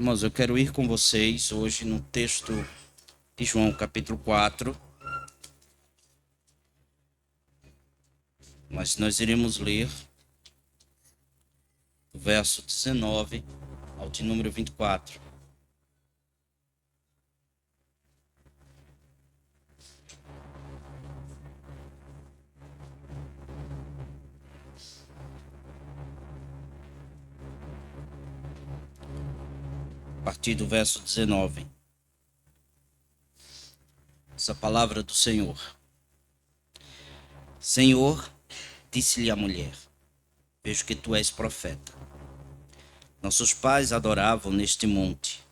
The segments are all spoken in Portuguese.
Irmãos, eu quero ir com vocês hoje no texto de João, capítulo 4. Mas nós iremos ler do verso 19 ao de número 24. A partir do verso 19. Essa palavra do Senhor. Senhor, disse-lhe a mulher, vejo que tu és profeta. Nossos pais adoravam neste monte.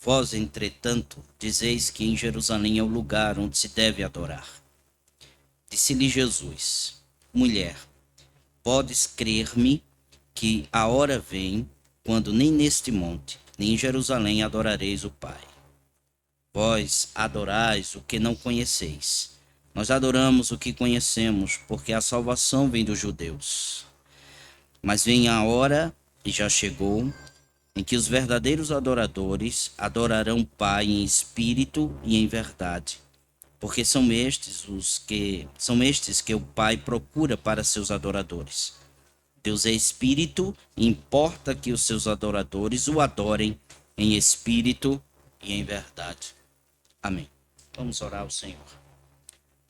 Vós, entretanto, dizeis que em Jerusalém é o lugar onde se deve adorar. Disse-lhe Jesus, mulher, podes crer-me que a hora vem, quando nem neste monte, nem em Jerusalém adorareis o Pai. Vós adorais o que não conheceis. Nós adoramos o que conhecemos, porque a salvação vem dos judeus. Mas vem a hora, e já chegou, em que os verdadeiros adoradores adorarão o Pai em espírito e em verdade, porque são estes que o Pai procura para seus adoradores. Deus é espírito e importa que os seus adoradores o adorem em espírito e em verdade. Amém. Vamos orar ao Senhor.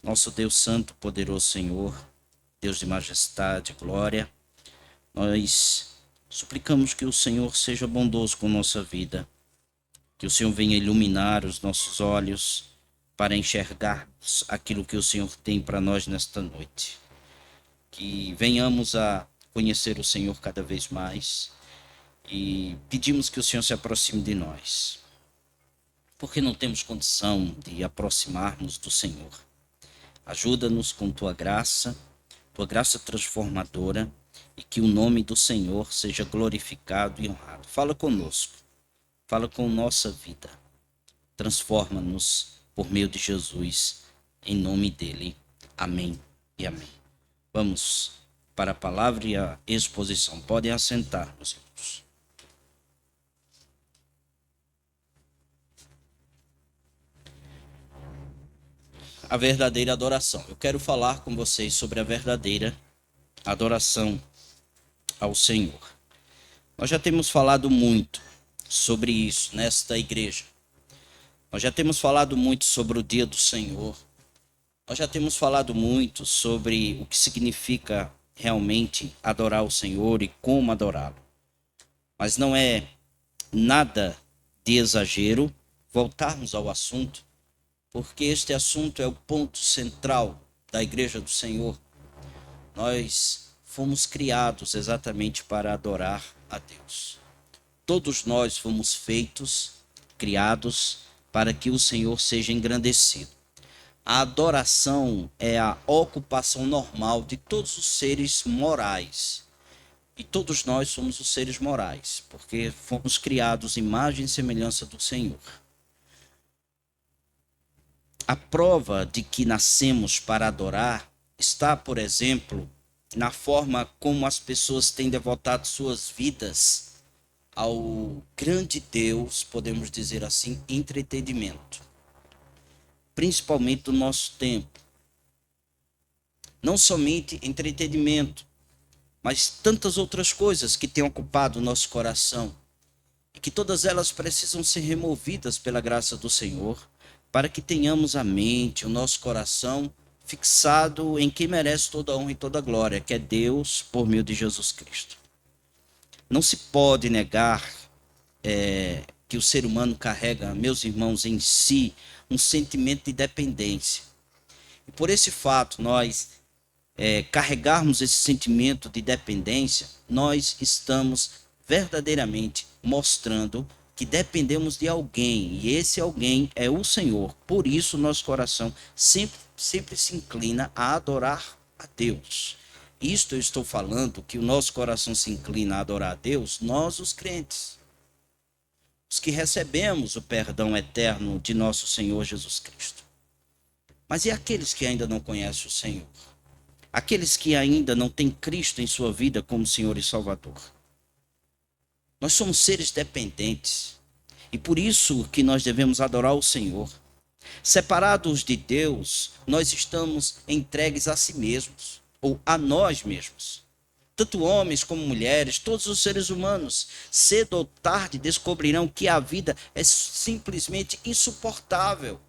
Nosso Deus Santo, poderoso Senhor, Deus de majestade e glória, nós suplicamos que o Senhor seja bondoso com nossa vida, que o Senhor venha iluminar os nossos olhos para enxergarmos aquilo que o Senhor tem para nós nesta noite. Que venhamos a conhecer o Senhor cada vez mais e pedimos que o Senhor se aproxime de nós, porque não temos condição de aproximarmos do Senhor. Ajuda-nos com tua graça transformadora, e que o nome do Senhor seja glorificado e honrado. Fala conosco, fala com nossa vida, transforma-nos por meio de Jesus, em nome dele. Amém e amém. Vamos para a palavra e a exposição. Podem assentar, meus irmãos. A verdadeira adoração. Eu quero falar com vocês sobre a verdadeira adoração ao Senhor. Nós já temos falado muito sobre isso nesta igreja. Nós já temos falado muito sobre o dia do Senhor. Nós já temos falado muito sobre o que significa realmente adorar o Senhor e como adorá-lo. Mas não é nada de exagero voltarmos ao assunto, porque este assunto é o ponto central da igreja do Senhor. Nós fomos criados exatamente para adorar a Deus. Todos nós fomos criados para que o Senhor seja engrandecido. A adoração é a ocupação normal de todos os seres morais. E todos nós somos os seres morais, porque fomos criados imagem e semelhança do Senhor. A prova de que nascemos para adorar está, por exemplo, na forma como as pessoas têm devotado suas vidas ao grande Deus, podemos dizer assim, entretenimento. Principalmente do nosso tempo. Não somente entretenimento, mas tantas outras coisas que têm ocupado o nosso coração. E que todas elas precisam ser removidas pela graça do Senhor, para que tenhamos a mente, o nosso coração fixado em quem merece toda a honra e toda a glória, que é Deus por meio de Jesus Cristo. Não se pode negar que o ser humano carrega, meus irmãos, em si um sentimento de dependência. E por esse fato, nós carregarmos esse sentimento de dependência, nós estamos verdadeiramente mostrando que dependemos de alguém, e esse alguém é o Senhor. Por isso, nosso coração sempre se inclina a adorar a Deus. Isto eu estou falando, que o nosso coração se inclina a adorar a Deus, nós os crentes. Os que recebemos o perdão eterno de nosso Senhor Jesus Cristo. Mas e aqueles que ainda não conhecem o Senhor? Aqueles que ainda não têm Cristo em sua vida como Senhor e Salvador? Nós somos seres dependentes. E por isso que nós devemos adorar o Senhor. Separados de Deus, nós estamos entregues a si mesmos, ou a nós mesmos. Tanto homens como mulheres, todos os seres humanos, cedo ou tarde descobrirão que a vida é simplesmente insuportável.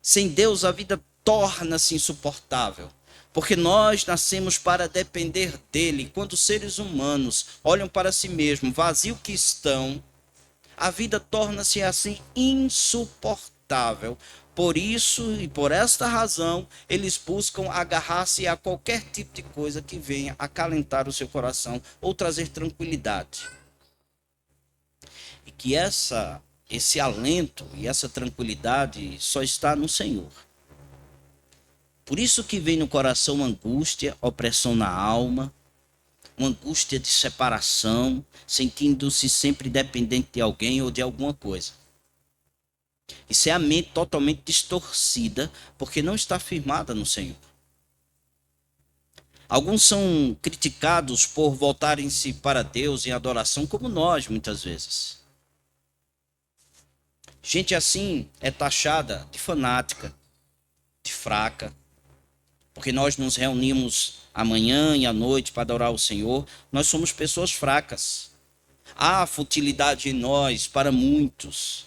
Sem Deus, a vida torna-se insuportável, porque nós nascemos para depender dele. Quando os seres humanos olham para si mesmos, vazios que estão, a vida torna-se assim insuportável. Por isso e por esta razão, eles buscam agarrar-se a qualquer tipo de coisa que venha acalentar o seu coração ou trazer tranquilidade. E que esse alento e essa tranquilidade só está no Senhor. Por isso que vem no coração uma angústia, opressão na alma, uma angústia de separação, sentindo-se sempre dependente de alguém ou de alguma coisa. Isso é a mente totalmente distorcida, porque não está firmada no Senhor. Alguns são criticados por voltarem-se para Deus em adoração, como nós, muitas vezes. Gente assim é taxada de fanática, de fraca, porque nós nos reunimos amanhã e à noite para adorar o Senhor. Nós somos pessoas fracas. Há futilidade em nós para muitos,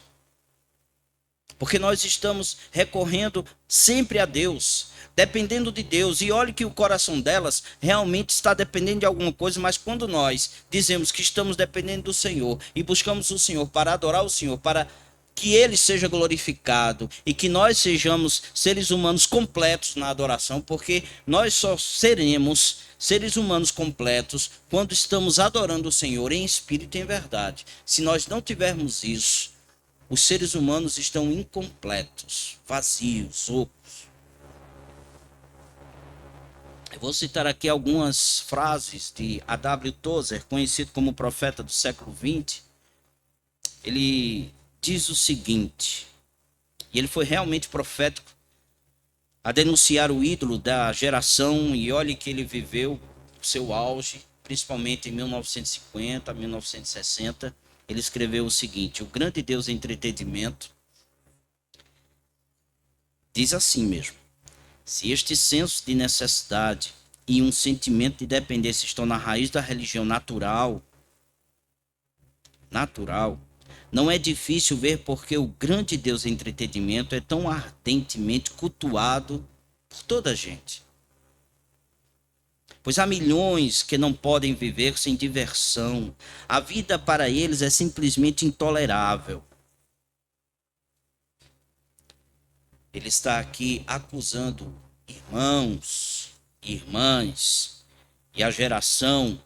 porque nós estamos recorrendo sempre a Deus, dependendo de Deus. E olhe que o coração delas realmente está dependendo de alguma coisa, mas quando nós dizemos que estamos dependendo do Senhor e buscamos o Senhor para adorar o Senhor, para que ele seja glorificado e que nós sejamos seres humanos completos na adoração, porque nós só seremos seres humanos completos quando estamos adorando o Senhor em espírito e em verdade. Se nós não tivermos isso, os seres humanos estão incompletos, vazios, ocos. Eu vou citar aqui algumas frases de A.W. Tozer, conhecido como profeta do século XX. Ele diz o seguinte, e ele foi realmente profético a denunciar o ídolo da geração, e olhe que ele viveu o seu auge, principalmente em 1950, 1960. Ele escreveu o seguinte: o grande Deus entretenimento diz assim mesmo: se este senso de necessidade e um sentimento de dependência estão na raiz da religião natural, não é difícil ver porque o grande Deus entretenimento é tão ardentemente cultuado por toda a gente. Pois há milhões que não podem viver sem diversão. A vida para eles é simplesmente intolerável. Ele está aqui acusando irmãos, irmãs e a geração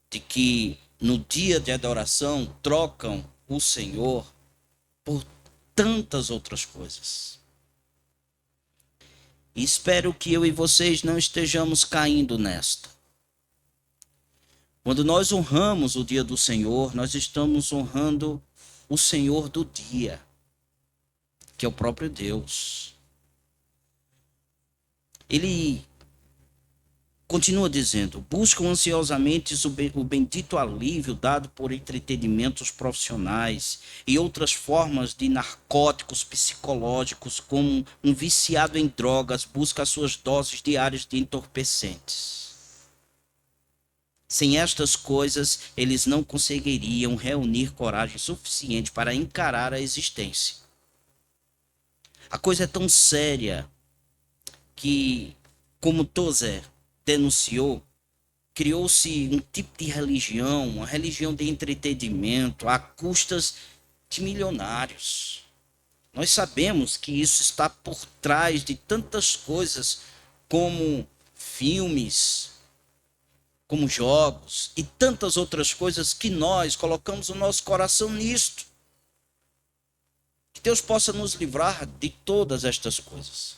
de que no dia de adoração trocam o Senhor por tantas outras coisas. E espero que eu e vocês não estejamos caindo nesta. Quando nós honramos o dia do Senhor, nós estamos honrando o Senhor do dia, que é o próprio Deus. Ele continua dizendo: buscam ansiosamente o bendito alívio dado por entretenimentos profissionais e outras formas de narcóticos psicológicos, como um viciado em drogas busca as suas doses diárias de entorpecentes. Sem estas coisas, eles não conseguiriam reunir coragem suficiente para encarar a existência. A coisa é tão séria que, como Tozer denunciou, criou-se um tipo de religião, uma religião de entretenimento, a custas de milionários. Nós sabemos que isso está por trás de tantas coisas, como filmes, como jogos e tantas outras coisas que nós colocamos o nosso coração nisto. Que Deus possa nos livrar de todas estas coisas.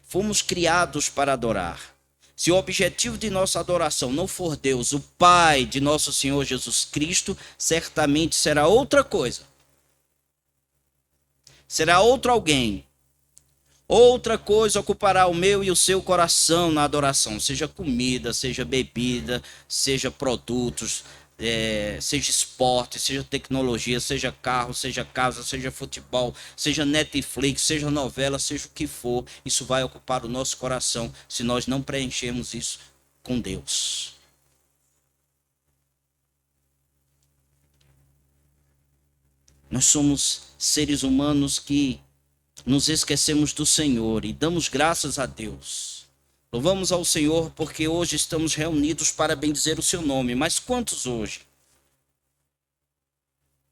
Fomos criados para adorar. Se o objetivo de nossa adoração não for Deus, o Pai de nosso Senhor Jesus Cristo, certamente será outra coisa. Será outro alguém. Outra coisa ocupará o meu e o seu coração na adoração, seja comida, seja bebida, seja produtos, seja esporte, seja tecnologia, seja carro, seja casa, seja futebol, seja Netflix, seja novela, seja o que for. Isso vai ocupar o nosso coração se nós não preenchermos isso com Deus. Nós somos seres humanos que nos esquecemos do Senhor e damos graças a Deus. Louvamos ao Senhor porque hoje estamos reunidos para bendizer o seu nome. Mas quantos hoje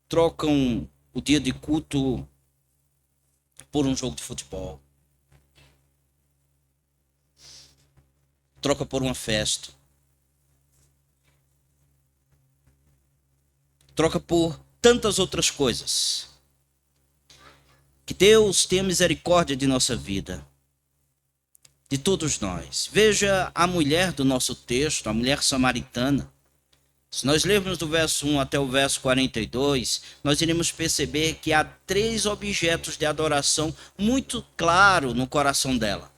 trocam o dia de culto por um jogo de futebol? Troca por uma festa. Troca por tantas outras coisas. Que Deus tenha misericórdia de nossa vida, de todos nós. Veja a mulher do nosso texto, a mulher samaritana. Se nós lermos do verso 1 até o verso 42, nós iremos perceber que há 3 objetos de adoração muito claro no coração dela.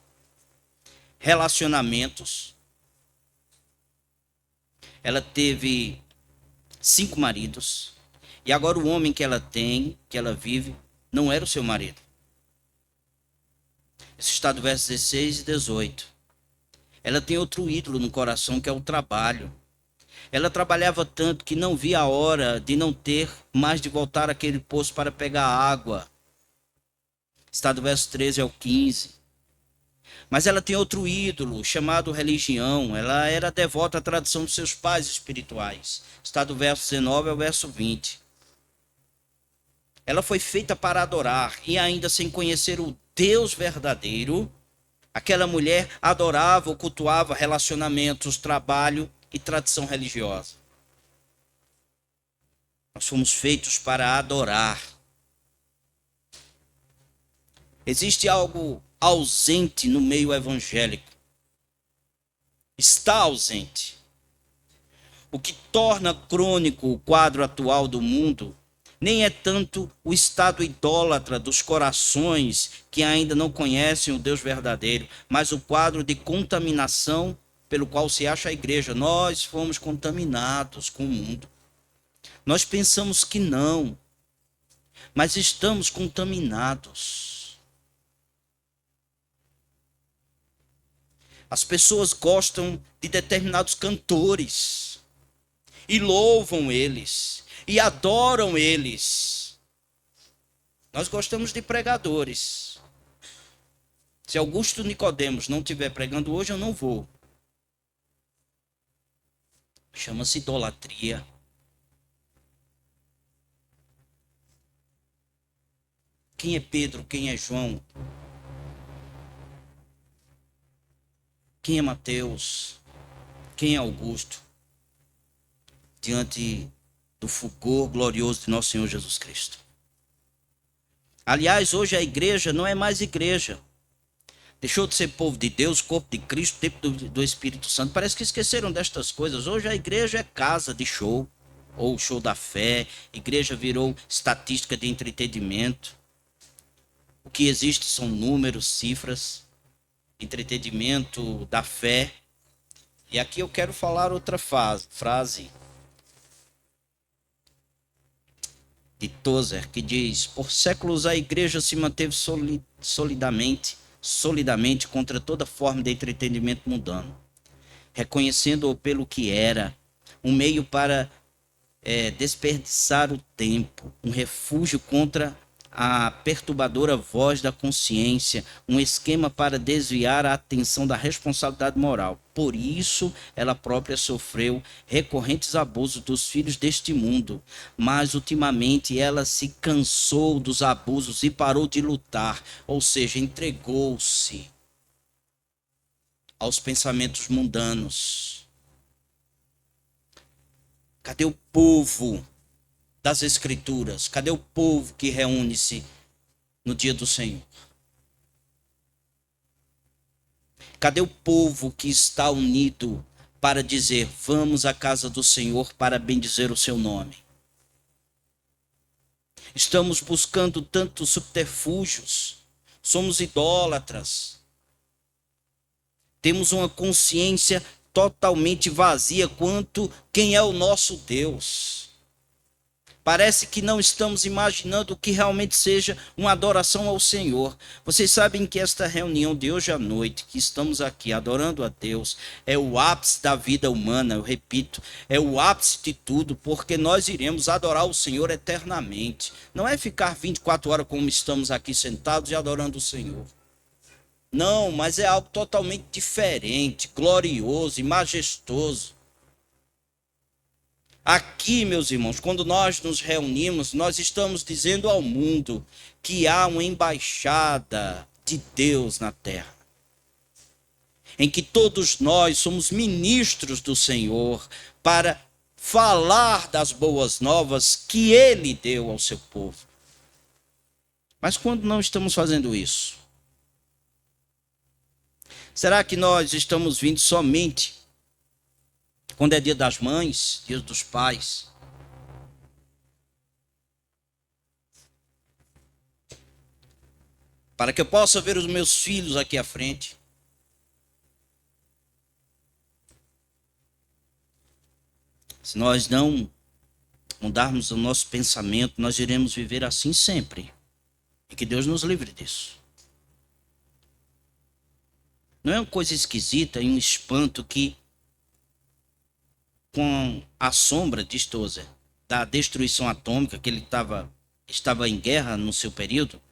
Relacionamentos. Ela teve 5 maridos. E agora o homem que ela tem, que ela vive, não era o seu marido. Isso está do verso 16 e 18. Ela tem outro ídolo no coração, que é o trabalho. Ela trabalhava tanto que não via a hora de não ter mais de voltar àquele poço para pegar água. Está do verso 13 ao 15. Mas ela tem outro ídolo, chamado religião. Ela era devota à tradição dos seus pais espirituais. Está do verso 19 ao verso 20. Ela foi feita para adorar e ainda sem conhecer o Deus verdadeiro, aquela mulher adorava ou cultuava relacionamentos, trabalho e tradição religiosa. Nós fomos feitos para adorar. Existe algo ausente no meio evangélico. Está ausente. O que torna crônico o quadro atual do mundo nem é tanto o estado idólatra dos corações que ainda não conhecem o Deus verdadeiro, mas o quadro de contaminação pelo qual se acha a igreja. Nós fomos contaminados com o mundo. Nós pensamos que não, mas estamos contaminados. As pessoas gostam de determinados cantores e louvam eles e adoram eles. Nós gostamos de pregadores. Se Augusto Nicodemos não estiver pregando hoje, eu não vou. Chama-se idolatria. Quem é Pedro? Quem é João? Quem é Mateus? Quem é Augusto? Diante do fulgor glorioso de nosso Senhor Jesus Cristo. Aliás, hoje a igreja não é mais igreja. Deixou de ser povo de Deus, corpo de Cristo, templo do Espírito Santo. Parece que esqueceram destas coisas. Hoje a igreja é casa de show, ou show da fé. Igreja virou estatística de entretenimento. O que existe são números, cifras, entretenimento da fé. E aqui eu quero falar outra frase de Tozer, que diz: por séculos a igreja se manteve solidamente contra toda forma de entretenimento mundano, reconhecendo-o pelo que era, um meio para desperdiçar o tempo, um refúgio contra a perturbadora voz da consciência, um esquema para desviar a atenção da responsabilidade moral. Por isso, ela própria sofreu recorrentes abusos dos filhos deste mundo, mas ultimamente ela se cansou dos abusos e parou de lutar, ou seja, entregou-se aos pensamentos mundanos. Cadê o povo das Escrituras? Cadê o povo que reúne-se no dia do Senhor? Cadê o povo que está unido para dizer: vamos à casa do Senhor para bendizer o seu nome? Estamos buscando tantos subterfúgios, somos idólatras. Temos uma consciência totalmente vazia quanto quem é o nosso Deus. Parece que não estamos imaginando o que realmente seja uma adoração ao Senhor. Vocês sabem que esta reunião de hoje à noite, que estamos aqui adorando a Deus, é o ápice da vida humana, eu repito, é o ápice de tudo, porque nós iremos adorar o Senhor eternamente. Não é ficar 24 horas como estamos aqui sentados e adorando o Senhor. Não, mas é algo totalmente diferente, glorioso e majestoso. Aqui, meus irmãos, quando nós nos reunimos, nós estamos dizendo ao mundo que há uma embaixada de Deus na terra, em que todos nós somos ministros do Senhor para falar das boas novas que Ele deu ao seu povo. Mas quando não estamos fazendo isso? Será que nós estamos vindo somente quando é dia das mães, dia dos pais? Para que eu possa ver os meus filhos aqui à frente. Se nós não mudarmos o nosso pensamento, nós iremos viver assim sempre. E que Deus nos livre disso. Não é uma coisa esquisita e um espanto que, com a sombra, diz Tozer, da destruição atômica, que ele estava em guerra no seu período,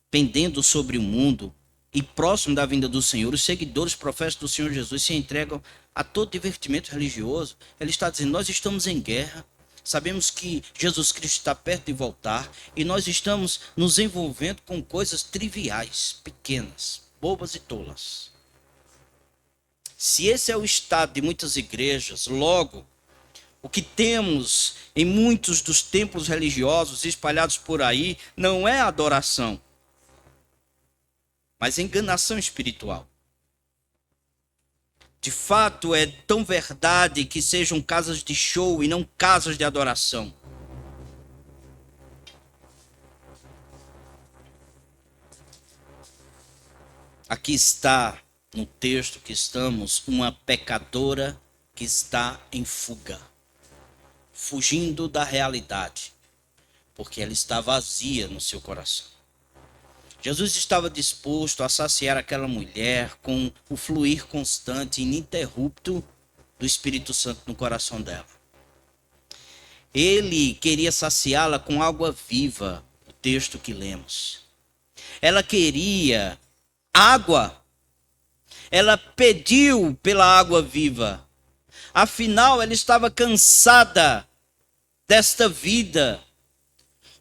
pendendo sobre o mundo e próximo da vinda do Senhor, os seguidores profetas do Senhor Jesus se entregam a todo divertimento religioso. Ele está dizendo, nós estamos em guerra, sabemos que Jesus Cristo está perto de voltar e nós estamos nos envolvendo com coisas triviais, pequenas, bobas e tolas. Se esse é o estado de muitas igrejas, logo, o que temos em muitos dos templos religiosos espalhados por aí não é adoração, mas enganação espiritual. De fato, é tão verdade que sejam casas de show e não casas de adoração. Aqui está, no texto que estamos, uma pecadora que está em fuga, fugindo da realidade, porque ela está vazia no seu coração. Jesus estava disposto a saciar aquela mulher com o fluir constante e ininterrupto do Espírito Santo no coração dela. Ele queria saciá-la com água viva, o texto que lemos. Ela queria água. Ela pediu pela água viva. Afinal, ela estava cansada desta vida.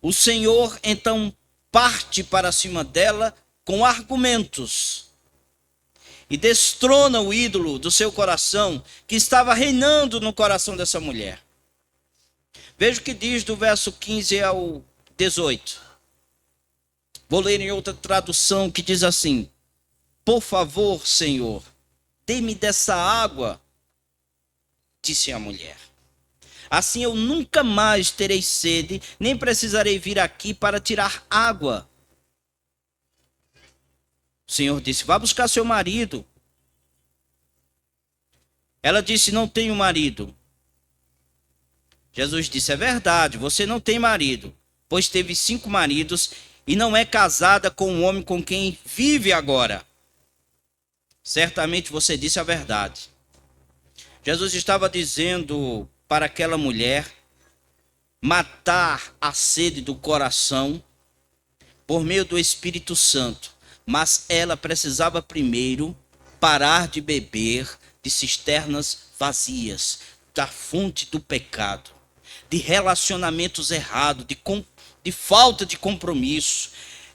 O Senhor, então, parte para cima dela com argumentos e destrona o ídolo do seu coração que estava reinando no coração dessa mulher. Veja o que diz do verso 15 ao 18. Vou ler em outra tradução que diz assim: por favor, Senhor, dê-me dessa água, disse a mulher. Assim eu nunca mais terei sede, nem precisarei vir aqui para tirar água. O Senhor disse, vá buscar seu marido. Ela disse, não tenho marido. Jesus disse, é verdade, você não tem marido, pois teve 5 maridos e não é casada com o homem com quem vive agora. Certamente você disse a verdade. Jesus estava dizendo para aquela mulher matar a sede do coração por meio do Espírito Santo, mas ela precisava primeiro parar de beber de cisternas vazias, da fonte do pecado, de relacionamentos errados, de falta de compromisso.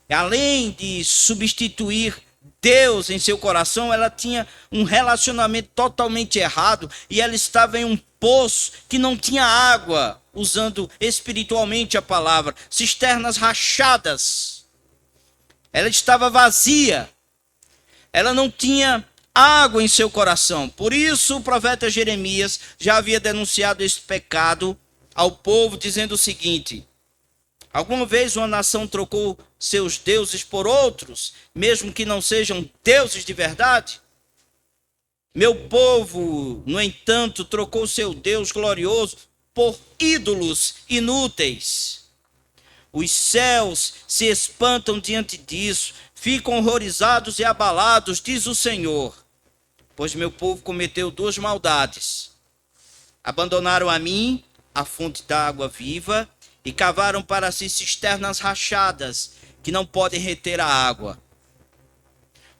Além de substituir Deus em seu coração, ela tinha um relacionamento totalmente errado e ela estava em um poço que não tinha água, usando espiritualmente a palavra, cisternas rachadas. Ela estava vazia, ela não tinha água em seu coração. Por isso o profeta Jeremias já havia denunciado esse pecado ao povo, dizendo o seguinte: Alguma vez uma nação trocou seus deuses por outros, mesmo que não sejam deuses de verdade? Meu povo, no entanto, trocou seu Deus glorioso por ídolos inúteis. Os céus se espantam diante disso, ficam horrorizados e abalados, diz o Senhor. Pois meu povo cometeu duas maldades. Abandonaram a mim, a fonte da água viva, e cavaram para si cisternas rachadas, que não podem reter a água.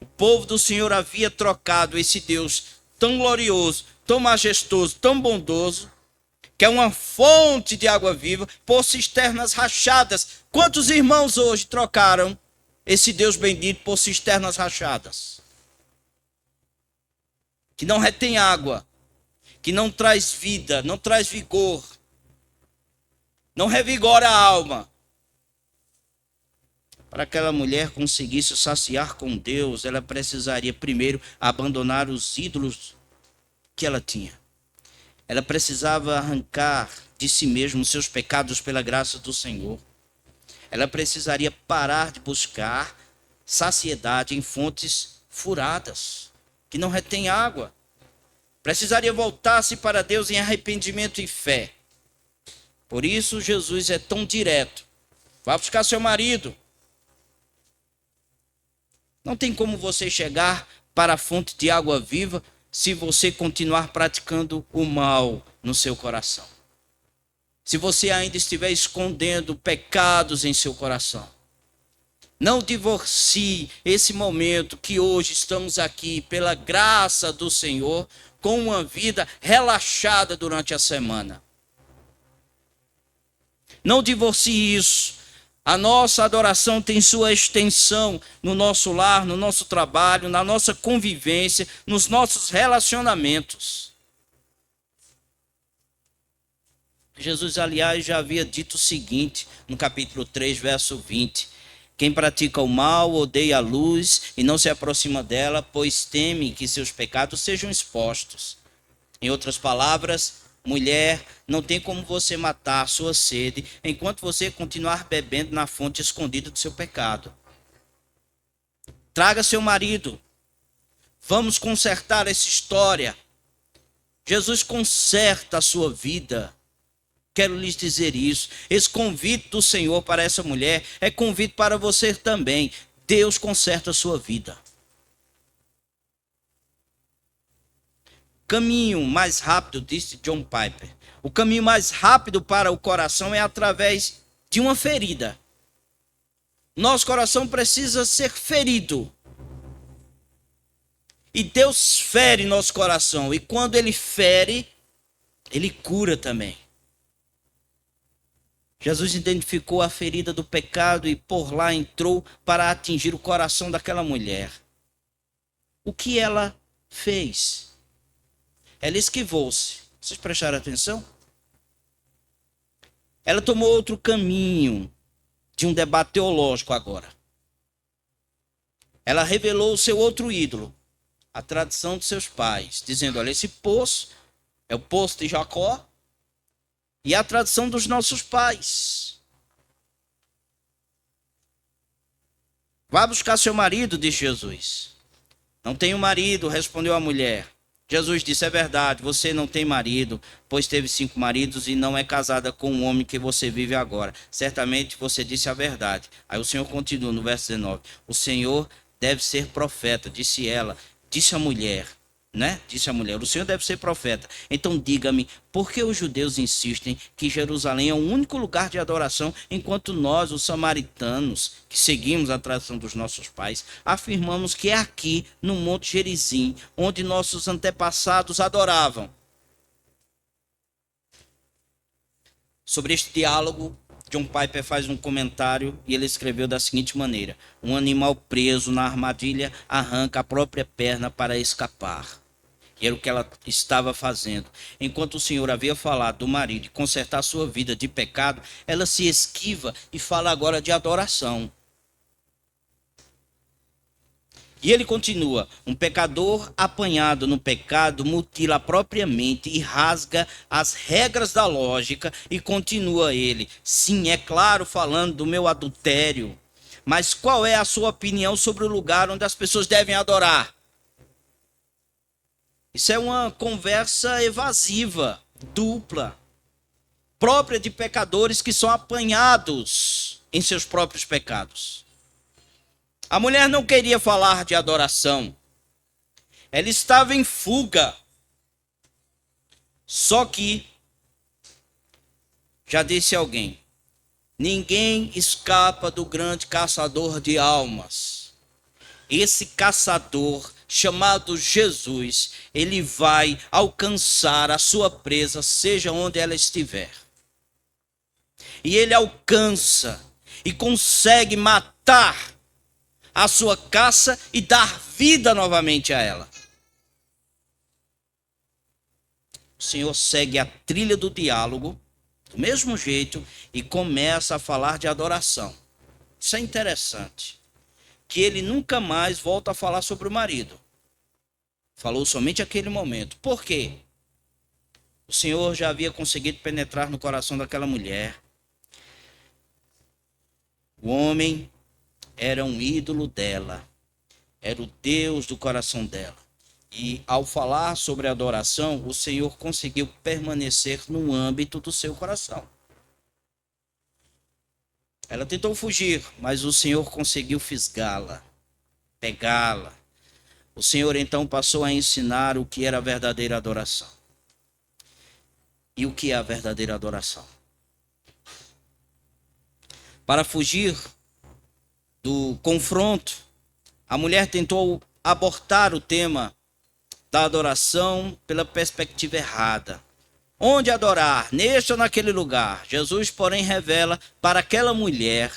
O povo do Senhor havia trocado esse Deus tão glorioso, tão majestoso, tão bondoso, que é uma fonte de água viva, por cisternas rachadas. Quantos irmãos hoje trocaram esse Deus bendito por cisternas rachadas? Que não retém água, que não traz vida, não traz vigor, não revigora a alma. Para que aquela mulher conseguisse saciar com Deus, ela precisaria primeiro abandonar os ídolos que ela tinha. Ela precisava arrancar de si mesma os seus pecados pela graça do Senhor. Ela precisaria parar de buscar saciedade em fontes furadas, que não retêm água. Precisaria voltar-se para Deus em arrependimento e fé. Por isso Jesus é tão direto. Vá buscar seu marido. Não tem como você chegar para a fonte de água viva se você continuar praticando o mal no seu coração. Se você ainda estiver escondendo pecados em seu coração. Não divorcie esse momento que hoje estamos aqui pela graça do Senhor com uma vida relaxada durante a semana. Não divorcie isso. A nossa adoração tem sua extensão no nosso lar, no nosso trabalho, na nossa convivência, nos nossos relacionamentos. Jesus, aliás, já havia dito o seguinte no capítulo 3, verso 20. Quem pratica o mal odeia a luz e não se aproxima dela, pois teme que seus pecados sejam expostos. Em outras palavras, mulher, não tem como você matar sua sede enquanto você continuar bebendo na fonte escondida do seu pecado. Traga seu marido. Vamos consertar essa história. Jesus conserta a sua vida. Quero lhes dizer isso. Esse convite do Senhor para essa mulher é convite para você também. Deus conserta a sua vida. Caminho mais rápido, disse John Piper. O caminho mais rápido para o coração é através de uma ferida. Nosso coração precisa ser ferido. E Deus fere nosso coração. E quando Ele fere, Ele cura também. Jesus identificou a ferida do pecado e por lá entrou para atingir o coração daquela mulher. O que ela fez? Ela esquivou-se. Vocês prestaram atenção? Ela tomou outro caminho de um debate teológico agora. Ela revelou o seu outro ídolo, a tradição de seus pais, dizendo, olha, esse poço é o poço de Jacó e a tradição dos nossos pais. Vá buscar seu marido, disse Jesus. Não tenho marido, respondeu a mulher. Jesus disse, é verdade, você não tem marido, pois teve 5 maridos e não é casada com o homem que você vive agora. Certamente você disse a verdade. Aí o Senhor continua no verso 19. O Senhor deve ser profeta, disse ela, disse a mulher, né? Disse a mulher, o Senhor deve ser profeta. Então diga-me, por que os judeus insistem que Jerusalém é o único lugar de adoração, enquanto nós, os samaritanos, que seguimos a tradição dos nossos pais, afirmamos que é aqui, no Monte Gerizim, onde nossos antepassados adoravam? Sobre este diálogo, John Piper faz um comentário e ele escreveu da seguinte maneira: um animal preso na armadilha arranca a própria perna para escapar. E era o que ela estava fazendo. Enquanto o Senhor havia falado do marido de consertar sua vida de pecado, ela se esquiva e fala agora de adoração. E ele continua: um pecador apanhado no pecado mutila a própria mente e rasga as regras da lógica. E continua ele: sim, é claro, falando do meu adultério. Mas qual é a sua opinião sobre o lugar onde as pessoas devem adorar? Isso é uma conversa evasiva, dupla, própria de pecadores que são apanhados em seus próprios pecados. A mulher não queria falar de adoração. Ela estava em fuga. Só que, já disse alguém, ninguém escapa do grande caçador de almas. Esse caçador, chamado Jesus, ele vai alcançar a sua presa, seja onde ela estiver. E ele alcança e consegue matar a sua caça e dar vida novamente a ela. O Senhor segue a trilha do diálogo, do mesmo jeito, e começa a falar de adoração. Isso é interessante. Que ele nunca mais volta a falar sobre o marido. Falou somente aquele momento. Por quê? O Senhor já havia conseguido penetrar no coração daquela mulher. O homem era um ídolo dela. Era o Deus do coração dela. E ao falar sobre adoração, o Senhor conseguiu permanecer no âmbito do seu coração. Ela tentou fugir, mas o Senhor conseguiu fisgá-la, pegá-la. O Senhor então passou a ensinar o que era a verdadeira adoração. E o que é a verdadeira adoração? Para fugir do confronto, a mulher tentou abortar o tema da adoração pela perspectiva errada. Onde adorar? Neste ou naquele lugar? Jesus, porém, revela para aquela mulher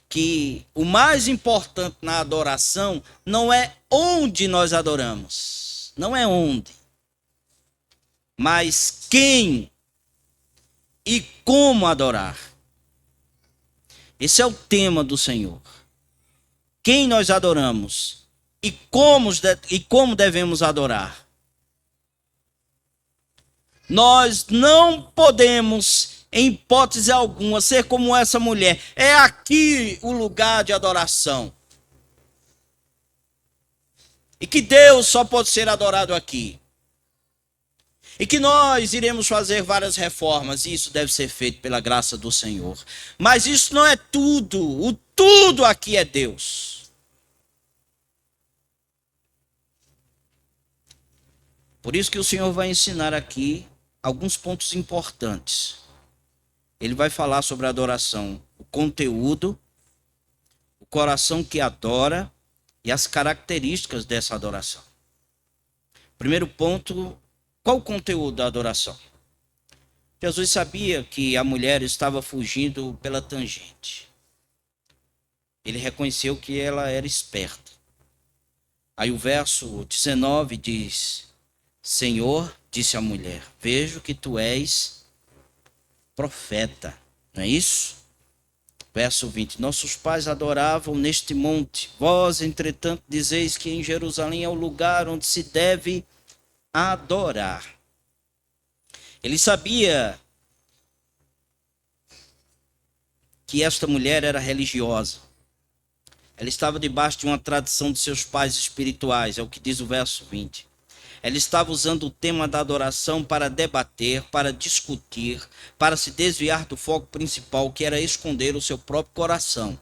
que o mais importante na adoração não é onde nós adoramos, não é onde, mas quem e como adorar. Esse é o tema do Senhor. Quem nós adoramos e como devemos adorar. Nós não podemos, em hipótese alguma, ser como essa mulher. É aqui o lugar de adoração. E que Deus só pode ser adorado aqui. E que nós iremos fazer várias reformas, e isso deve ser feito pela graça do Senhor. Mas isso não é tudo. O tudo aqui é Deus. Por isso que o Senhor vai ensinar aqui alguns pontos importantes. Ele vai falar sobre a adoração, o conteúdo, o coração que adora e as características dessa adoração. Primeiro ponto, qual o conteúdo da adoração? Jesus sabia que a mulher estava fugindo pela tangente. Ele reconheceu que ela era esperta. Aí o verso 19 diz: Senhor, disse a mulher, vejo que tu és profeta. Não é isso? Verso 20. Nossos pais adoravam neste monte. Vós, entretanto, dizeis que em Jerusalém é o lugar onde se deve adorar. Ele sabia que esta mulher era religiosa. Ela estava debaixo de uma tradição de seus pais espirituais, é o que diz o verso 20. Ela estava usando o tema da adoração para debater, para discutir, para se desviar do foco principal, que era esconder o seu próprio coração.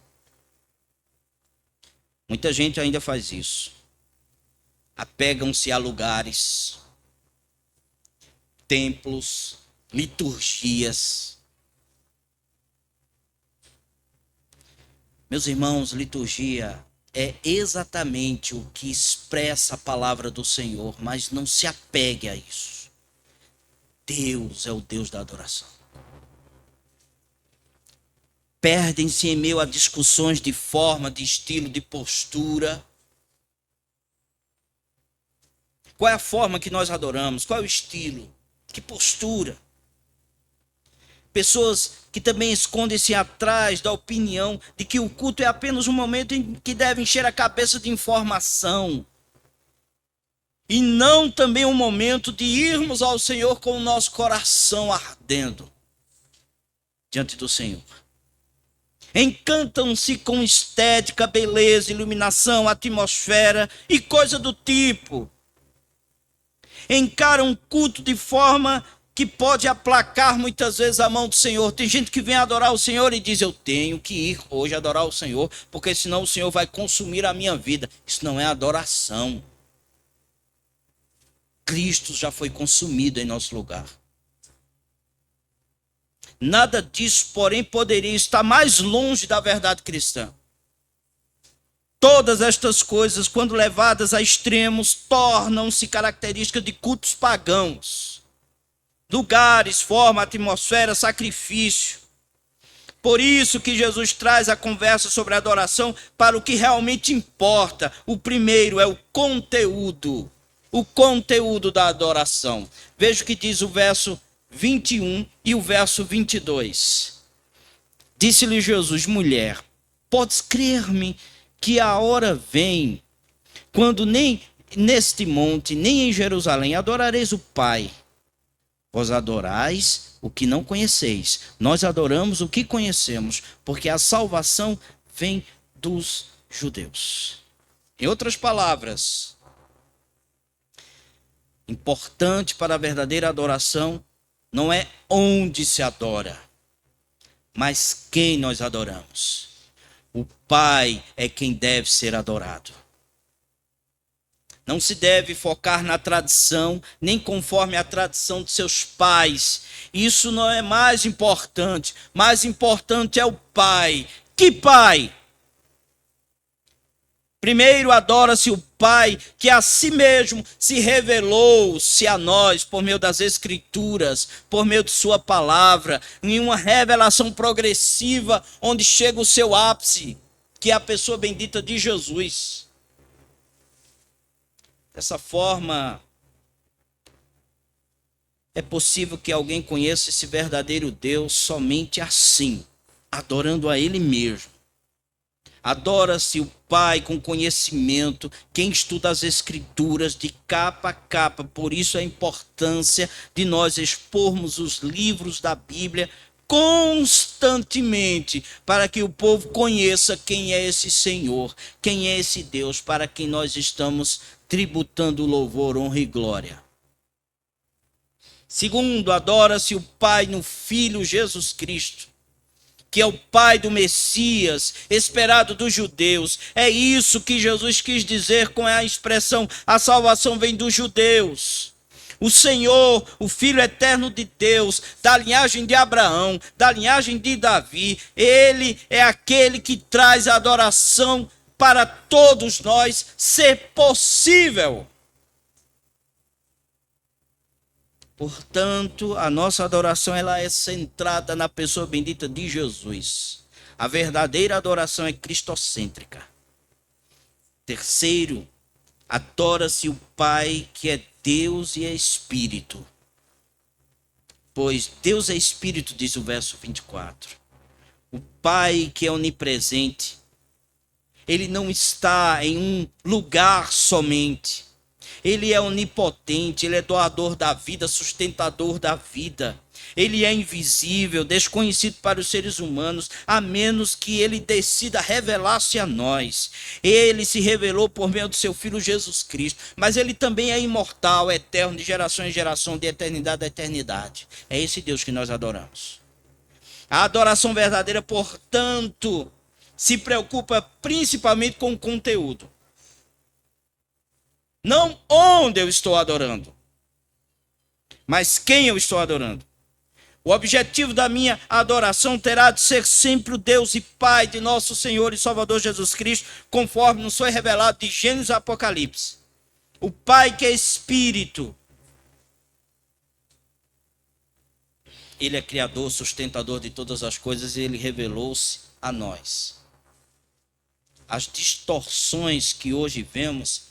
Muita gente ainda faz isso. Apegam-se a lugares, templos, liturgias. Meus irmãos, liturgia é exatamente o que expressa a palavra do Senhor, mas não se apegue a isso. Deus é o Deus da adoração. Perdem-se em meio a discussões de forma, de estilo, de postura. Qual é a forma que nós adoramos? Qual é o estilo? Que postura? Pessoas que também escondem-se atrás da opinião de que o culto é apenas um momento em que deve encher a cabeça de informação. E não também um momento de irmos ao Senhor com o nosso coração ardendo diante do Senhor. Encantam-se com estética, beleza, iluminação, atmosfera e coisa do tipo. Encaram o culto de forma que pode aplacar muitas vezes a mão do Senhor. Tem gente que vem adorar o Senhor e diz: eu tenho que ir hoje adorar o Senhor, porque senão o Senhor vai consumir a minha vida. Isso não é adoração. Cristo já foi consumido em nosso lugar. Nada disso, porém, poderia estar mais longe da verdade cristã. Todas estas coisas, quando levadas a extremos, tornam-se características de cultos pagãos. Lugares, forma, atmosfera, sacrifício. Por isso que Jesus traz a conversa sobre adoração para o que realmente importa. O primeiro é o conteúdo. O conteúdo da adoração. Veja o que diz o verso 21 e o verso 22. Disse-lhe Jesus: mulher, podes crer-me que a hora vem, quando nem neste monte, nem em Jerusalém adorareis o Pai. Vós adorais o que não conheceis. Nós adoramos o que conhecemos, porque a salvação vem dos judeus. Em outras palavras, importante para a verdadeira adoração não é onde se adora, mas quem nós adoramos. O Pai é quem deve ser adorado. Não se deve focar na tradição, nem conforme a tradição de seus pais. Isso não é mais importante. Mais importante é o Pai. Que Pai? Primeiro adora-se o Pai, que a si mesmo se revelou-se a nós por meio das Escrituras, por meio de sua palavra, em uma revelação progressiva, onde chega o seu ápice, que é a pessoa bendita de Jesus. Dessa forma, é possível que alguém conheça esse verdadeiro Deus somente assim, adorando a Ele mesmo. Adora-se o Pai com conhecimento, quem estuda as Escrituras de capa a capa. Por isso a importância de nós expormos os livros da Bíblia constantemente, para que o povo conheça quem é esse Senhor, quem é esse Deus, para quem nós estamos tributando louvor, honra e glória. Segundo, adora-se o Pai no Filho Jesus Cristo, que é o Pai do Messias, esperado dos judeus. É isso que Jesus quis dizer com a expressão: a salvação vem dos judeus. O Senhor, o Filho eterno de Deus, da linhagem de Abraão, da linhagem de Davi, ele é aquele que traz a adoração para todos nós ser possível. Portanto, a nossa adoração ela é centrada na pessoa bendita de Jesus. A verdadeira adoração é cristocêntrica. Terceiro, adora-se o Pai, que é Deus e é Espírito. Pois Deus é Espírito, diz o verso 24. O Pai que é onipresente, ele não está em um lugar somente. Ele é onipotente, ele é doador da vida, sustentador da vida. Ele é invisível, desconhecido para os seres humanos, a menos que ele decida revelar-se a nós. Ele se revelou por meio do seu Filho Jesus Cristo, mas ele também é imortal, eterno, de geração em geração, de eternidade a eternidade. É esse Deus que nós adoramos. A adoração verdadeira, portanto, se preocupa principalmente com o conteúdo. Não onde eu estou adorando, mas quem eu estou adorando. O objetivo da minha adoração terá de ser sempre o Deus e Pai de nosso Senhor e Salvador Jesus Cristo, conforme nos foi revelado de Gênesis e Apocalipse. O Pai que é Espírito. Ele é Criador, sustentador de todas as coisas e ele revelou-se a nós. As distorções que hoje vemos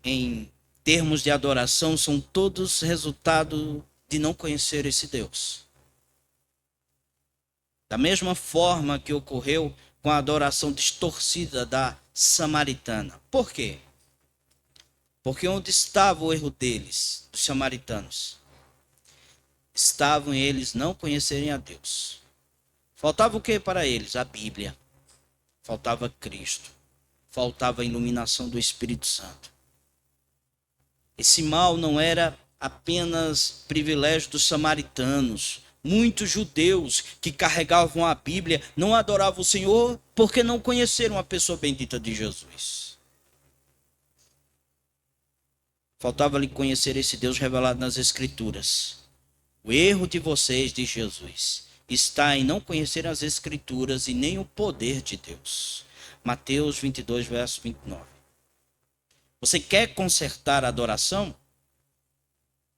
em termos de adoração são todos resultado de não conhecer esse Deus. Da mesma forma que ocorreu com a adoração distorcida da samaritana. Por quê? Porque onde estava o erro deles, dos samaritanos? Estavam em eles não conhecerem a Deus. Faltava o que para eles? A Bíblia. Faltava Cristo. Faltava a iluminação do Espírito Santo. Esse mal não era apenas privilégio dos samaritanos. Muitos judeus que carregavam a Bíblia não adoravam o Senhor porque não conheceram a pessoa bendita de Jesus. Faltava-lhe conhecer esse Deus revelado nas Escrituras. O erro de vocês, diz Jesus, está em não conhecer as Escrituras e nem o poder de Deus. Mateus 22, verso 29. Você quer consertar a adoração?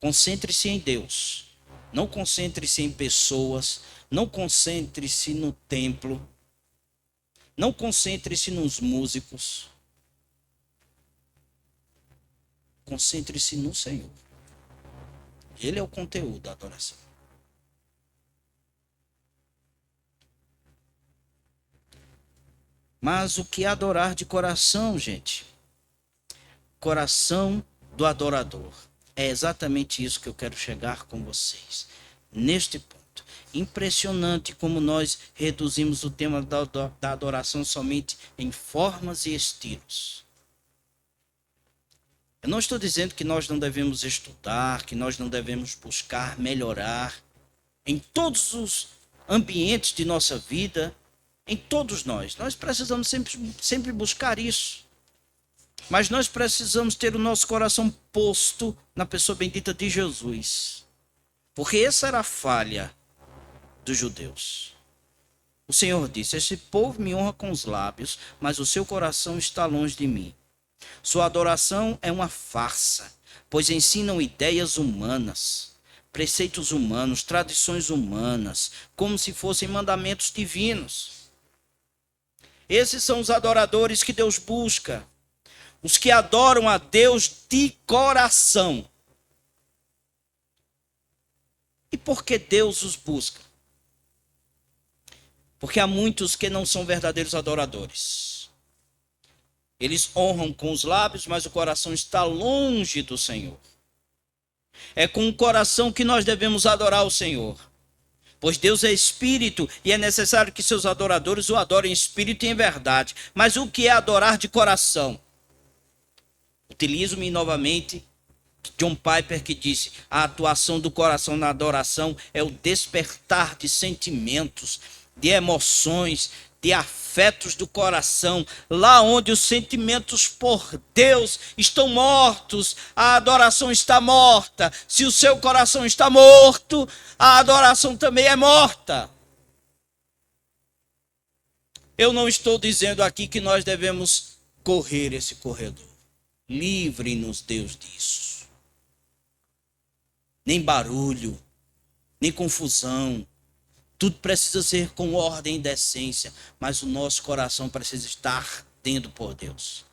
Concentre-se em Deus. Não concentre-se em pessoas. Não concentre-se no templo. Não concentre-se nos músicos. Concentre-se no Senhor. Ele é o conteúdo da adoração. Mas o que é adorar de coração, gente? Coração do adorador. É exatamente isso que eu quero chegar com vocês. Neste ponto. Impressionante como nós reduzimos o tema da adoração somente em formas e estilos. Eu não estou dizendo que nós não devemos estudar, que nós não devemos buscar melhorar em todos os ambientes de nossa vida, em todos nós. Nós precisamos sempre buscar isso. Mas nós precisamos ter o nosso coração posto na pessoa bendita de Jesus. Porque essa era a falha dos judeus. O Senhor disse: esse povo me honra com os lábios, mas o seu coração está longe de mim. Sua adoração é uma farsa, pois ensinam ideias humanas, preceitos humanos, tradições humanas, como se fossem mandamentos divinos. Esses são os adoradores que Deus busca, os que adoram a Deus de coração. E por que Deus os busca? Porque há muitos que não são verdadeiros adoradores. Eles honram com os lábios, mas o coração está longe do Senhor. É com o coração que nós devemos adorar o Senhor. Pois Deus é espírito e é necessário que seus adoradores o adorem em espírito e em verdade. Mas o que é adorar de coração? Utilizo-me novamente John Piper, que disse: a atuação do coração na adoração é o despertar de sentimentos, de emoções, de afetos do coração, lá onde os sentimentos por Deus estão mortos, a adoração está morta. Se o seu coração está morto, a adoração também é morta. Eu não estou dizendo aqui que nós devemos correr esse corredor. Livre-nos, Deus, disso. Nem barulho, nem confusão. Tudo precisa ser com ordem e decência, mas o nosso coração precisa estar ardendo por Deus.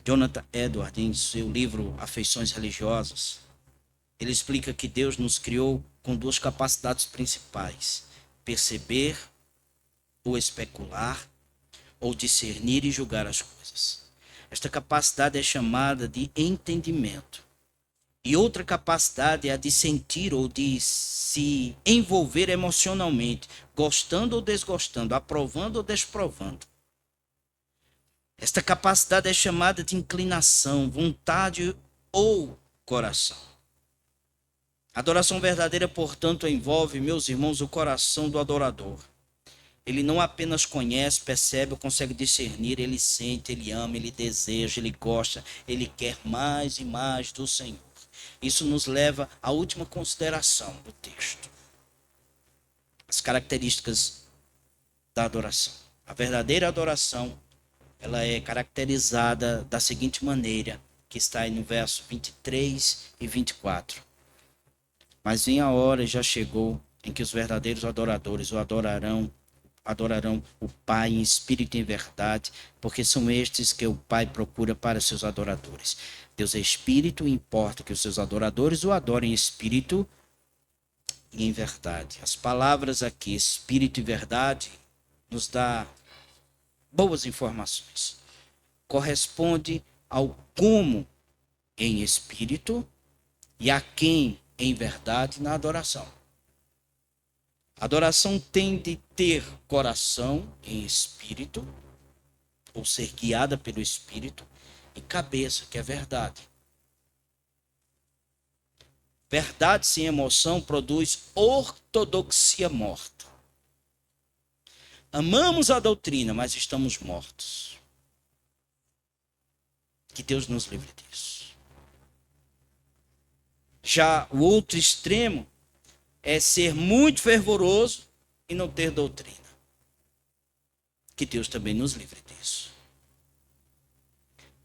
Jonathan Edwards, em seu livro Afeições Religiosas, ele explica que Deus nos criou com duas capacidades principais: perceber ou especular, ou discernir e julgar as coisas. Esta capacidade é chamada de entendimento. E outra capacidade é a de sentir ou de se envolver emocionalmente, gostando ou desgostando, aprovando ou desprovando. Esta capacidade é chamada de inclinação, vontade ou coração. A adoração verdadeira, portanto, envolve, meus irmãos, o coração do adorador. Ele não apenas conhece, percebe ou consegue discernir, ele sente, ele ama, ele deseja, ele gosta, ele quer mais e mais do Senhor. Isso nos leva à última consideração do texto. As características da adoração. A verdadeira adoração, ela é caracterizada da seguinte maneira, que está aí no verso 23 e 24. Mas vem a hora, já chegou, em que os verdadeiros adoradores o adorarão adorarão o Pai em espírito e em verdade, porque são estes que o Pai procura para seus adoradores. Deus é espírito e importa que os seus adoradores o adorem em espírito e em verdade. As palavras aqui, espírito e verdade, nos dá boas informações. Corresponde ao como em espírito e a quem em verdade na adoração. A adoração tem de ter coração em espírito, ou ser guiada pelo espírito, e cabeça, que é verdade. Verdade sem emoção produz ortodoxia morta. Amamos a doutrina, mas estamos mortos. Que Deus nos livre disso. Já o outro extremo é ser muito fervoroso e não ter doutrina. Que Deus também nos livre disso.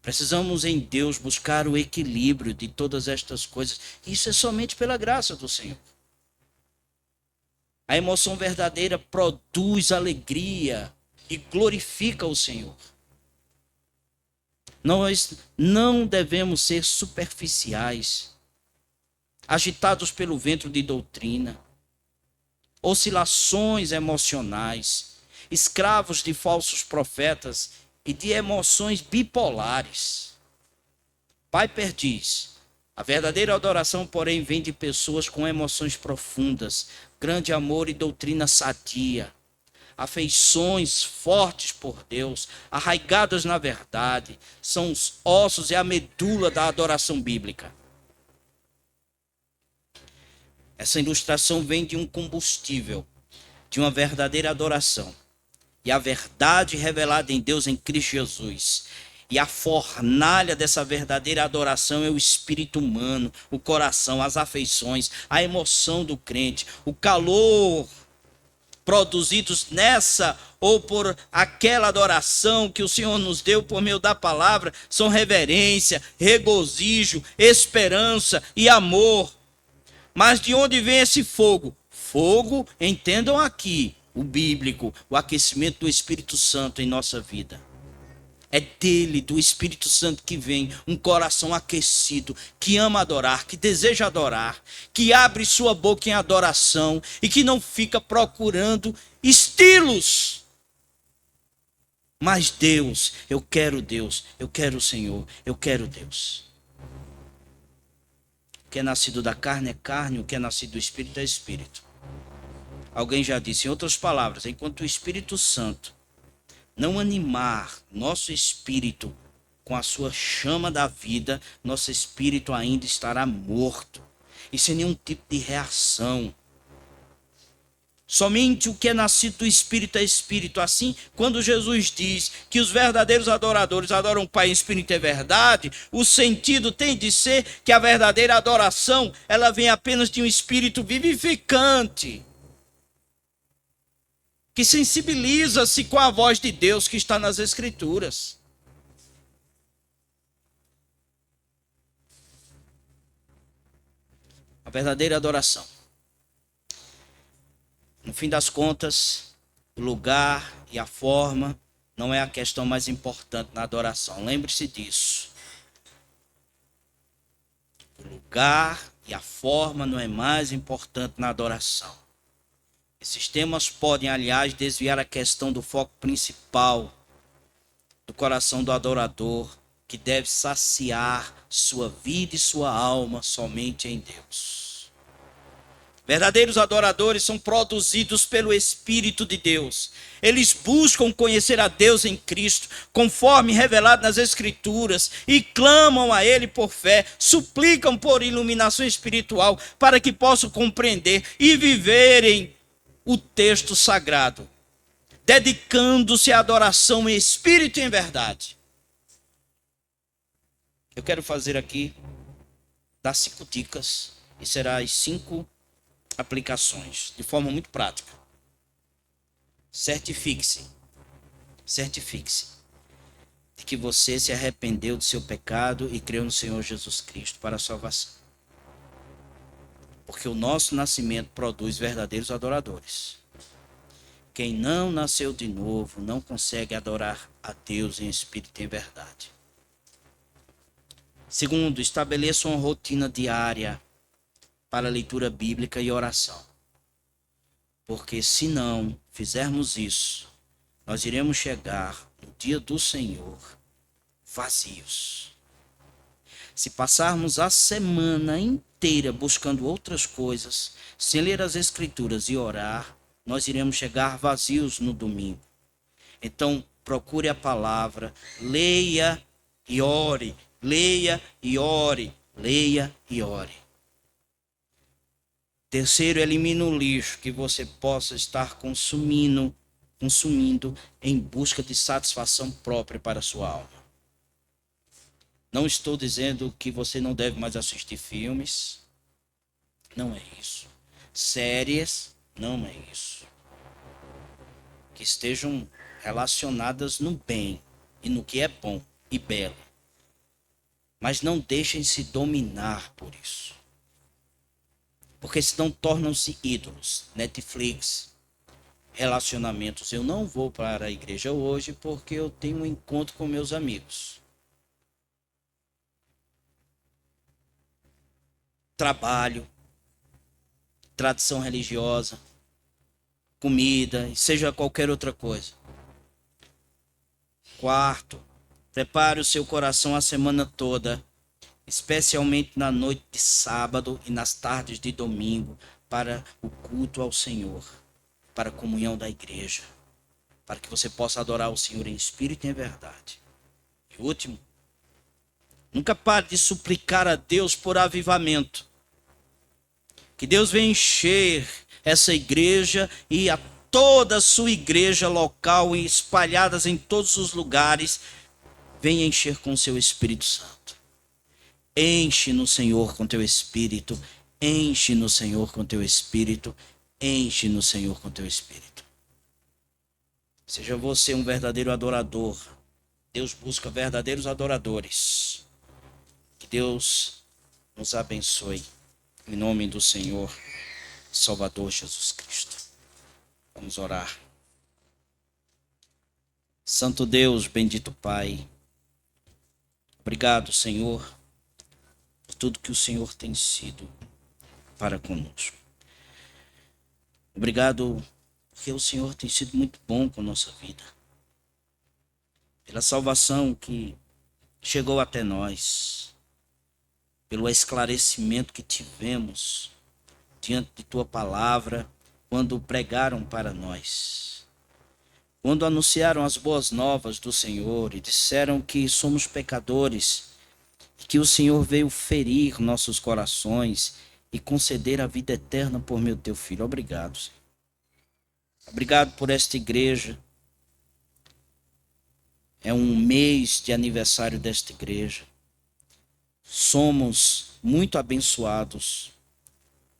Precisamos em Deus buscar o equilíbrio de todas estas coisas. Isso é somente pela graça do Senhor. A emoção verdadeira produz alegria e glorifica o Senhor. Nós não devemos ser superficiais, agitados pelo vento de doutrina, oscilações emocionais, escravos de falsos profetas e de emoções bipolares. Piper diz: a verdadeira adoração, porém, vem de pessoas com emoções profundas, grande amor e doutrina sadia, afeições fortes por Deus, arraigadas na verdade, são os ossos e a medula da adoração bíblica. Essa ilustração vem de um combustível, de uma verdadeira adoração. E a verdade revelada em Deus em Cristo Jesus. E a fornalha dessa verdadeira adoração é o espírito humano, o coração, as afeições, a emoção do crente, o calor produzidos nessa ou por aquela adoração que o Senhor nos deu por meio da palavra, são reverência, regozijo, esperança e amor. Mas de onde vem esse fogo? Fogo, entendam aqui, o bíblico, o aquecimento do Espírito Santo em nossa vida. É dele, do Espírito Santo, que vem um coração aquecido, que ama adorar, que deseja adorar, que abre sua boca em adoração e que não fica procurando estilos. Mas Deus, eu quero o Senhor, eu quero Deus. O que é nascido da carne é carne, o que é nascido do Espírito é Espírito. Alguém já disse, em outras palavras, enquanto o Espírito Santo não animar nosso espírito com a sua chama da vida, nosso espírito ainda estará morto e sem nenhum tipo de reação. Somente o que é nascido do Espírito é Espírito. Assim, quando Jesus diz que os verdadeiros adoradores adoram o Pai em Espírito e verdade, o sentido tem de ser que a verdadeira adoração, ela vem apenas de um Espírito vivificante, que sensibiliza-se com a voz de Deus que está nas Escrituras. A verdadeira adoração. No fim das contas, o lugar e a forma não é a questão mais importante na adoração. Lembre-se disso. O lugar e a forma não é mais importante na adoração. Esses temas podem, aliás, desviar a questão do foco principal do coração do adorador, que deve saciar sua vida e sua alma somente em Deus. Verdadeiros adoradores são produzidos pelo Espírito de Deus. Eles buscam conhecer a Deus em Cristo, conforme revelado nas Escrituras, e clamam a Ele por fé, suplicam por iluminação espiritual, para que possam compreender e viverem o texto sagrado, dedicando-se à adoração em espírito e em verdade. Eu quero fazer aqui, dar 5 dicas, e será as 5 aplicações, de forma muito prática. Certifique-se de que você se arrependeu do seu pecado e creu no Senhor Jesus Cristo para a salvação. Porque o nosso nascimento produz verdadeiros adoradores. Quem não nasceu de novo não consegue adorar a Deus em espírito e em verdade. Segundo, estabeleça uma rotina diária para leitura bíblica e oração. Porque se não fizermos isso, nós iremos chegar no dia do Senhor vazios. Se passarmos a semana inteira buscando outras coisas, sem ler as Escrituras e orar, nós iremos chegar vazios no domingo. Então, procure a palavra, leia e ore, leia e ore, leia e ore. Terceiro, elimine o lixo que você possa estar consumindo em busca de satisfação própria para a sua alma. Não estou dizendo que você não deve mais assistir filmes. Não é isso. Séries, não é isso. Que estejam relacionadas no bem e no que é bom e belo. Mas não deixem se dominar por isso. Porque senão tornam-se ídolos. Netflix, relacionamentos. Eu não vou para a igreja hoje porque eu tenho um encontro com meus amigos. Trabalho, tradição religiosa, comida, seja qualquer outra coisa. Quarto, prepare o seu coração a semana toda, especialmente na noite de sábado e nas tardes de domingo, para o culto ao Senhor, para a comunhão da igreja, para que você possa adorar o Senhor em espírito e em verdade. E último, nunca pare de suplicar a Deus por avivamento. Que Deus venha encher essa igreja e a toda a sua igreja local e espalhadas em todos os lugares, venha encher com o seu Espírito Santo. Enche no Senhor com teu Espírito, enche no Senhor com teu Espírito, enche no Senhor com teu Espírito. Seja você um verdadeiro adorador. Deus busca verdadeiros adoradores. Que Deus nos abençoe. Em nome do Senhor Salvador Jesus Cristo. Vamos orar. Santo Deus, bendito Pai. Obrigado, Senhor, por tudo que o Senhor tem sido para conosco. Obrigado porque o Senhor tem sido muito bom com a nossa vida. Pela salvação que chegou até nós. Pelo esclarecimento que tivemos diante de tua palavra, quando pregaram para nós. Quando anunciaram as boas novas do Senhor e disseram que somos pecadores, que o Senhor veio ferir nossos corações e conceder a vida eterna por meu teu Filho. Obrigado, Senhor. Obrigado por esta igreja. É um mês de aniversário desta igreja. Somos muito abençoados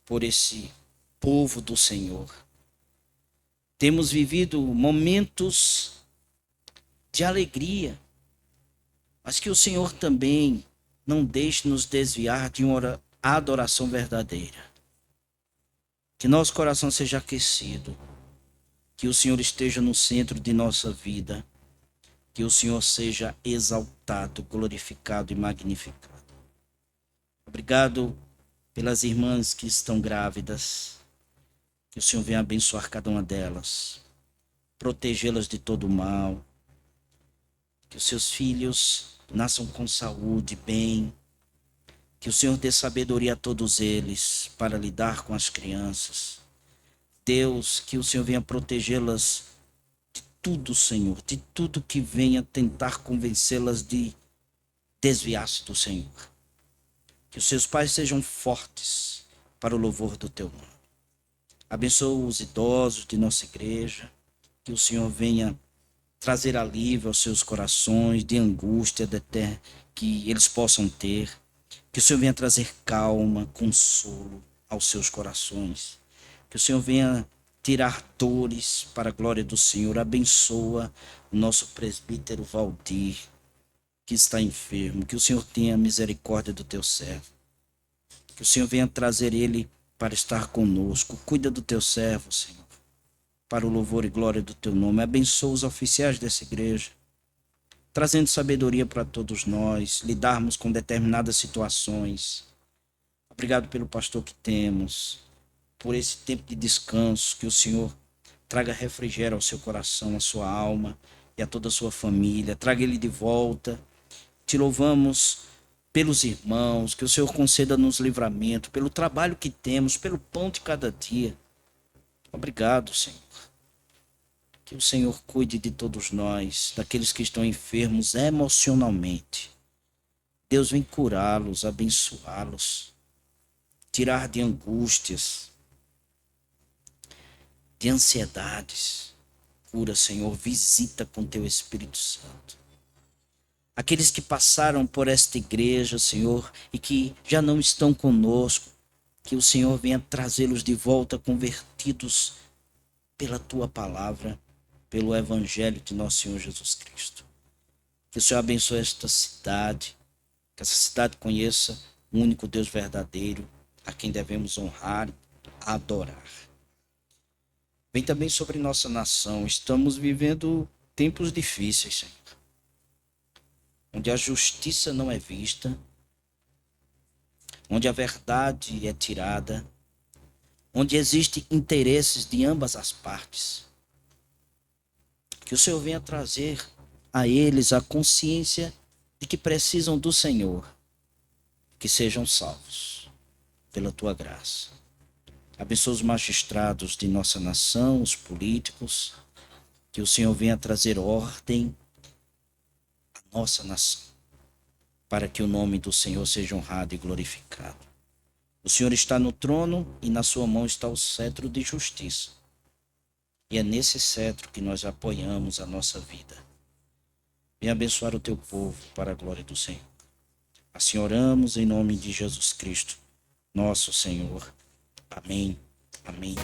por esse povo do Senhor. Temos vivido momentos de alegria, mas que o Senhor também não deixe nos desviar de uma adoração verdadeira. Que nosso coração seja aquecido, que o Senhor esteja no centro de nossa vida, que o Senhor seja exaltado, glorificado e magnificado. Obrigado pelas irmãs que estão grávidas. Que o Senhor venha abençoar cada uma delas. Protegê-las de todo o mal. Que os seus filhos nasçam com saúde, bem. Que o Senhor dê sabedoria a todos eles para lidar com as crianças. Deus, que o Senhor venha protegê-las de tudo, Senhor. De tudo que venha tentar convencê-las de desviar-se do Senhor. Que os seus pais sejam fortes para o louvor do teu nome. Abençoa os idosos de nossa igreja. Que o Senhor venha trazer alívio aos seus corações, de angústia que eles possam ter. Que o Senhor venha trazer calma, consolo aos seus corações. Que o Senhor venha tirar dores para a glória do Senhor. Abençoa o nosso presbítero Valdir, que está enfermo. Que o Senhor tenha misericórdia do teu servo. Que o Senhor venha trazer ele para estar conosco. Cuida do teu servo, Senhor. para o louvor e glória do teu nome. Abençoa os oficiais dessa igreja, trazendo sabedoria para todos nós, lidarmos com determinadas situações. Obrigado pelo pastor que temos, por esse tempo de descanso, que o Senhor traga refrigério ao seu coração, à sua alma e a toda a sua família. Traga ele de volta. Te louvamos pelos irmãos, que o Senhor conceda-nos livramento, pelo trabalho que temos, pelo pão de cada dia. Obrigado, Senhor. Que o Senhor cuide de todos nós, daqueles que estão enfermos emocionalmente. Deus vem curá-los, abençoá-los, tirar de angústias, de ansiedades. Cura, Senhor, visita com teu Espírito Santo. Aqueles que passaram por esta igreja, Senhor, e que já não estão conosco, que o Senhor venha trazê-los de volta convertidos pela tua palavra, pelo evangelho de nosso Senhor Jesus Cristo. Que o Senhor abençoe esta cidade, que essa cidade conheça o único Deus verdadeiro, a quem devemos honrar, adorar. Vem também sobre nossa nação. Estamos vivendo tempos difíceis, Senhor, onde a justiça não é vista, onde a verdade é tirada, onde existem interesses de ambas as partes. Que o Senhor venha trazer a eles a consciência de que precisam do Senhor, que sejam salvos pela tua graça. Abençoa os magistrados de nossa nação, os políticos, que o Senhor venha trazer ordem à nossa nação, para que o nome do Senhor seja honrado e glorificado. O Senhor está no trono e na sua mão está o cetro de justiça. E é nesse cetro que nós apoiamos a nossa vida. Venha abençoar o teu povo para a glória do Senhor. Assim oramos em nome de Jesus Cristo, nosso Senhor. Amém. Amém.